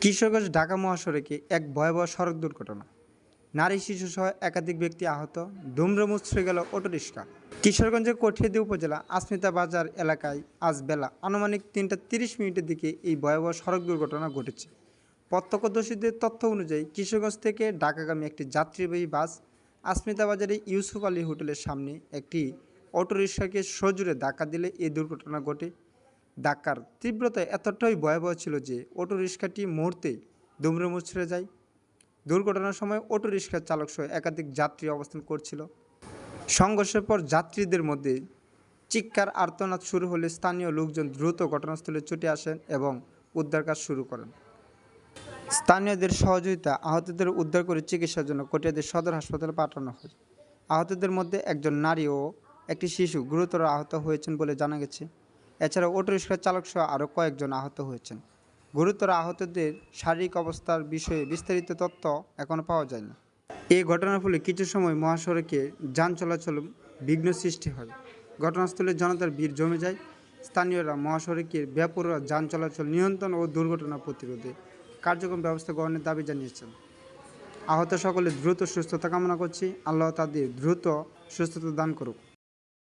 কিশোরগঞ্জ ঢাকা মহাসড়কে এক ভয়াবহ সড়ক দুর্ঘটনা। নারী শিশুসহ একাধিক ব্যক্তি আহত, ধুমড়ে মুচড়ে গেল অটোরিকশা। কিশোরগঞ্জের কঠিয়াদী উপজেলা আসমিতা বাজার এলাকায় আজ বেলা আনুমানিক ৩টা ৩০ মিনিটের দিকে এই ভয়াবহ সড়ক দুর্ঘটনা ঘটেছে। প্রত্যক্ষদর্শীদের তথ্য অনুযায়ী কিশোরগঞ্জ থেকে ঢাকাগামী একটি যাত্রীবাহী বাস আসমিতা বাজারে ইউসুফ আলী হোটেলের সামনে একটি অটোরিকশাকে সজোরে ধাক্কা দিলে এই দুর্ঘটনা ঘটে। ধাক্কার তীব্রতা এতটাই ভয়াবহ ছিল যে অটোরিকশাটি মুহূর্তেই দুমড়ে মুচড়ে যায়। দুর্ঘটনার সময় অটোরিকশার চালকসহ একাধিক যাত্রী অবস্থান করছিল। সংঘর্ষের পর যাত্রীদের মধ্যে চিৎকার আর্তনাদ শুরু হলে স্থানীয় লোকজন দ্রুত ঘটনাস্থলে ছুটে আসেন এবং উদ্ধার কাজ শুরু করেন। স্থানীয়দের সহযোগিতা আহতদের উদ্ধার করে চিকিৎসার জন্য কটিয়াদী সদর হাসপাতালে পাঠানো হয়। আহতদের মধ্যে একজন নারী ও একটি শিশু গুরুতর আহত হয়েছেন বলে জানা গেছে। এছাড়া অটোরিকশার চালকসহ আরও কয়েকজন আহত হয়েছেন। গুরুতর আহতদের শারীরিক অবস্থার বিষয়ে বিস্তারিত তথ্য এখনও পাওয়া যায়নি। এই ঘটনার ফলে কিছু সময় মহাসড়কে যান চলাচল বিঘ্ন সৃষ্টি হয়। ঘটনাস্থলে জনতার ভিড় জমে যায়। স্থানীয়রা মহাসড়কের বেপরোয়া যান চলাচল নিয়ন্ত্রণ ও দুর্ঘটনা প্রতিরোধে কার্যক্রম ব্যবস্থা গ্রহণের দাবি জানিয়েছেন। আহত সকলের দ্রুত সুস্থতা কামনা করছি। আল্লাহ তাদের দ্রুত সুস্থতা দান করুক।